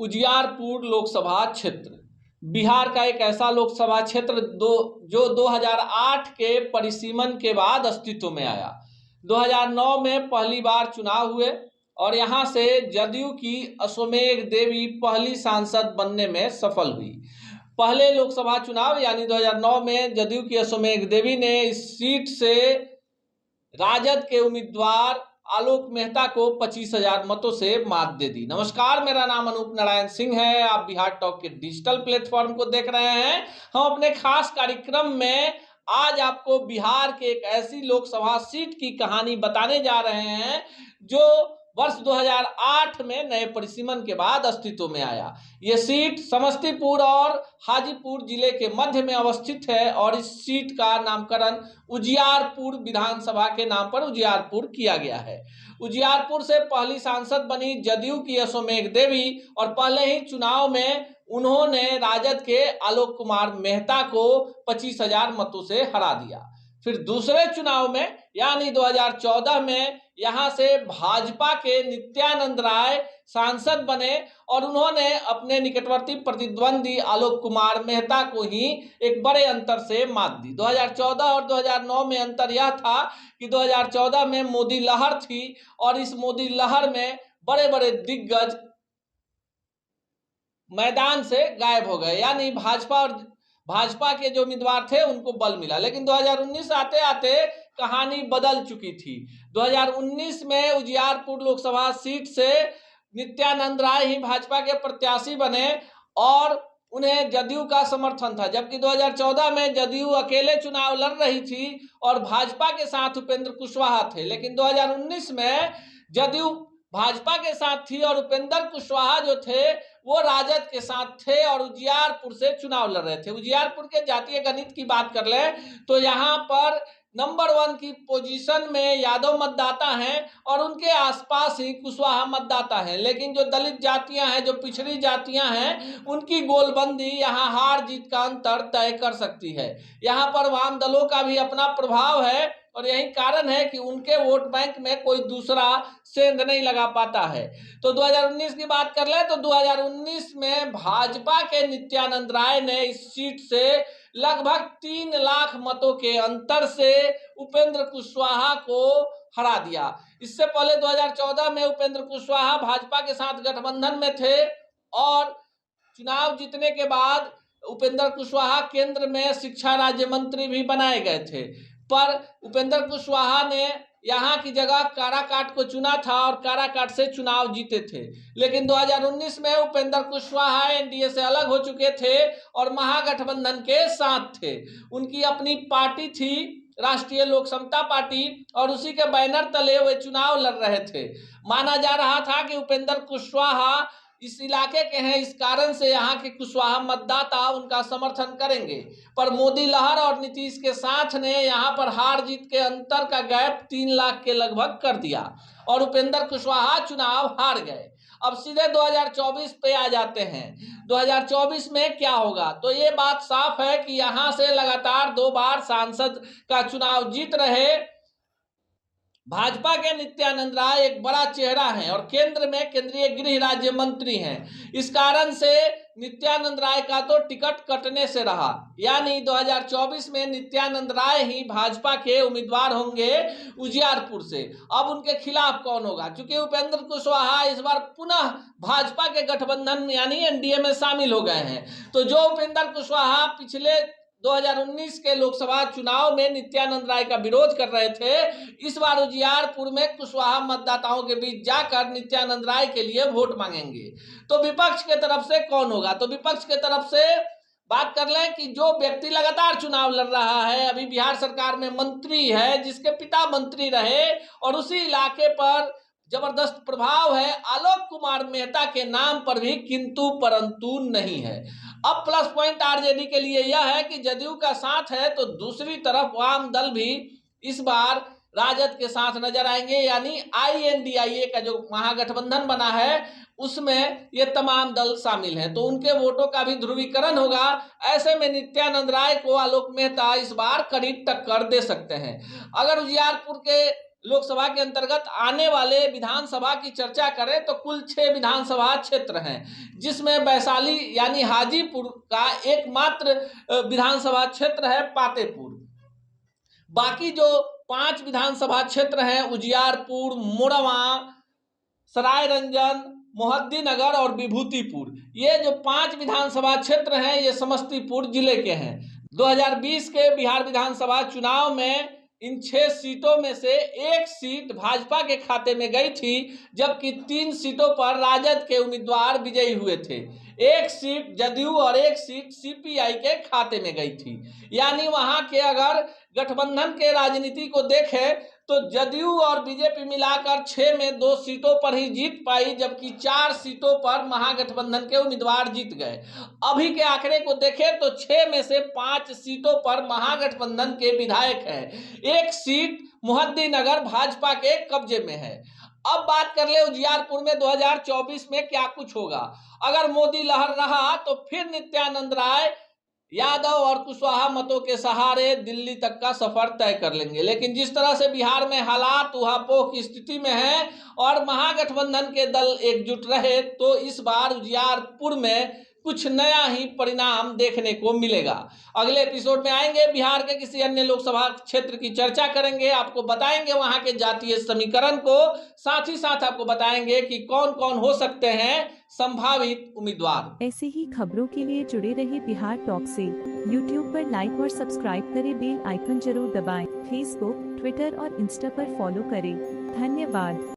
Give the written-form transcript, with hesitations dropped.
उजियारपुर लोकसभा क्षेत्र बिहार का एक ऐसा लोकसभा क्षेत्र जो 2008 के परिसीमन के बाद अस्तित्व में आया। 2009 में पहली बार चुनाव हुए और यहां से जदयू की अश्वमेघ देवी पहली सांसद बनने में सफल हुई। पहले लोकसभा चुनाव यानी 2009 में जदयू की अश्वमेघ देवी ने इस सीट से राजद के उम्मीदवार आलोक मेहता को 25,000 मतों से मात दे दी। नमस्कार, मेरा नाम अनूप नारायण सिंह है। आप बिहार टॉक के डिजिटल प्लेटफॉर्म को देख रहे हैं। हम अपने खास कार्यक्रम में आज आपको बिहार के एक ऐसी लोकसभा सीट की कहानी बताने जा रहे हैं जो वर्ष 2008 में नए परिसीमन के बाद अस्तित्व में आया। ये सीट समस्तीपुर और हाजीपुर जिले के मध्य में अवस्थित है और इस सीट का नामकरण उजियारपुर विधानसभा के नाम पर उजियारपुर किया गया है। उजियारपुर से पहली सांसद बनी जदयू की अश्वमेघ देवी और पहले ही चुनाव में उन्होंने राजद के आलोक कुमार मेहता को 25,000 मतों से हरा दिया। फिर दूसरे चुनाव में यानी 2014 में यहां से भाजपा के नित्यानंद राय सांसद बने और उन्होंने अपने निकटवर्ती प्रतिद्वंदी आलोक कुमार मेहता को ही एक बड़े अंतर से मात दी। 2014 और 2009 में अंतर यह था कि 2014 में मोदी लहर थी और इस मोदी लहर में बड़े बड़े दिग्गज मैदान से गायब हो गए, यानी भाजपा के जो उम्मीदवार थे उनको बल मिला। लेकिन 2019 आते आते कहानी बदल चुकी थी। 2019 में उजियारपुर लोकसभा सीट से नित्यानंद राय ही भाजपा के प्रत्याशी बने और उन्हें जदयू का समर्थन था, जबकि 2014 में जदयू अकेले चुनाव लड़ रही थी और भाजपा के साथ उपेंद्र कुशवाहा थे। लेकिन 2019 में जदयू भाजपा के साथ थी और उपेंद्र कुशवाहा जो थे वो राजद के साथ थे और उजियारपुर से चुनाव लड़ रहे थे। उजियारपुर के जातीय गणित की बात कर ले तो यहाँ पर नंबर 1 की पोजीशन में यादव मतदाता हैं और उनके आसपास ही कुशवाहा मतदाता हैं। लेकिन जो दलित जातियां हैं, जो पिछड़ी जातियां हैं, उनकी गोलबंदी यहाँ हार जीत का अंतर तय कर सकती है। यहाँ पर वाम दलों का भी अपना प्रभाव है और यही कारण है कि उनके वोट बैंक में कोई दूसरा सेंध नहीं लगा पाता है। तो 2019 की बात कर ले तो 2019 में भाजपा के नित्यानंद राय ने इस सीट से लगभग 3 लाख मतों के अंतर से उपेंद्र कुशवाहा को हरा दिया। इससे पहले 2014 में उपेंद्र कुशवाहा भाजपा के साथ गठबंधन में थे और चुनाव जीतने के बाद उपेंद्र कुशवाहा केंद्र में शिक्षा राज्य मंत्री भी बनाए गए थे, पर उपेंद्र कुशवाहा ने यहाँ की जगह काराकाट को चुना था और काराकाट से चुनाव जीते थे। लेकिन 2019 में उपेंद्र कुशवाहा एनडीए से अलग हो चुके थे और महागठबंधन के साथ थे। उनकी अपनी पार्टी थी राष्ट्रीय लोक समता पार्टी और उसी के बैनर तले वे चुनाव लड़ रहे थे। माना जा रहा था कि उपेंद्र कुशवाहा इस इलाके के हैं, इस कारण से यहाँ के कुशवाहा मतदाता उनका समर्थन करेंगे, पर मोदी लहर और नीतीश के साथ ने यहाँ पर हार जीत के अंतर का गैप 3 लाख के लगभग कर दिया और उपेंद्र कुशवाहा चुनाव हार गए। अब सीधे 2024 पे आ जाते हैं। 2024 में क्या होगा तो ये बात साफ है कि यहाँ से लगातार 2 बार सांसद का चुनाव जीत रहे भाजपा के नित्यानंद राय एक बड़ा चेहरा है और केंद्र में केंद्रीय गृह राज्य मंत्री हैं। इस कारण से नित्यानंद राय का तो टिकट कटने से रहा, यानी 2024 में नित्यानंद राय ही भाजपा के उम्मीदवार होंगे उजियारपुर से। अब उनके खिलाफ कौन होगा? क्योंकि उपेंद्र कुशवाहा इस बार पुनः भाजपा के गठबंधन यानी एनडीए में शामिल हो गए हैं। तो जो उपेंद्र कुशवाहा पिछले 2019 के लोकसभा चुनाव में नित्यानंद राय का विरोध कर रहे थे, इस बार उजियारपुर में कुशवाहा मतदाताओं के बीच जाकर नित्यानंद राय के लिए वोट मांगेंगे। तो विपक्ष के तरफ से कौन होगा? तो विपक्ष के तरफ से बात कर लें कि जो व्यक्ति लगातार चुनाव लड़ रहा है, अभी बिहार सरकार में मंत्री है, जिसके पिता मंत्री रहे और उसी इलाके पर जबरदस्त प्रभाव है, आलोक कुमार मेहता के नाम पर भी किंतु परंतु नहीं है। अब प्लस पॉइंट आरजेडी के लिए यह है कि जदयू का साथ है तो दूसरी तरफ वाम दल भी इस बार राजद के साथ नजर आएंगे, यानी INDIA का जो महागठबंधन बना है उसमें ये तमाम दल शामिल हैं, तो उनके वोटों का भी ध्रुवीकरण होगा। ऐसे में नित्यानंद राय को आलोक मेहता इस बार कड़ी टक्कर दे सकते हैं। अगर उजियारपुर के लोकसभा के अंतर्गत आने वाले विधानसभा की चर्चा करें तो कुल 6 विधानसभा क्षेत्र हैं, जिसमें वैशाली यानी हाजीपुर का एकमात्र विधानसभा क्षेत्र है पातेपुर। बाकी जो 5 विधानसभा क्षेत्र हैं उजियारपुर, मोरवा, सरायरंजन, मोहद्दीनगर और विभूतिपुर, ये जो 5 विधानसभा क्षेत्र हैं ये समस्तीपुर जिले के हैं। 2020 के बिहार विधानसभा चुनाव में इन 6 सीटों में से 1 सीट भाजपा के खाते में गई थी, जबकि 3 सीटों पर राजद के उम्मीदवार विजयी हुए थे। 1 सीट जदयू और 1 सीट सीपीआई के खाते में गई थी। यानी वहां के अगर गठबंधन के राजनीति को देखें तो जदयू और बीजेपी मिलाकर 6 में 2 सीटों पर ही जीत पाई, जबकि 4 सीटों पर महागठबंधन के उम्मीदवार जीत गए। अभी के आंकड़े को देखें तो 6 में से 5 सीटों पर महागठबंधन के विधायक हैं। 1 सीट मोहद्दीनगर भाजपा के कब्जे में है। अब बात कर ले उजियारपुर में 2024 में क्या कुछ होगा। अगर मोदी लहर रहा तो फिर नित्यानंद राय, यादव और कुशवाहा मतों के सहारे दिल्ली तक का सफर तय कर लेंगे। लेकिन जिस तरह से बिहार में हालात उहापोह की स्थिति में है और महागठबंधन के दल एकजुट रहे तो इस बार उजियारपुर में कुछ नया ही परिणाम देखने को मिलेगा। अगले एपिसोड में आएंगे, बिहार के किसी अन्य लोकसभा क्षेत्र की चर्चा करेंगे, आपको बताएंगे वहां के जातीय समीकरण को, साथ ही साथ आपको बताएंगे कि कौन कौन हो सकते हैं संभावित उम्मीदवार। ऐसी ही खबरों के लिए जुड़े रहिए बिहार टॉक से। यूट्यूब पर लाइक और सब्सक्राइब करें, बेल आइकन जरूर दबाएं। फेसबुक, ट्विटर और इंस्टा पर फॉलो करें। धन्यवाद।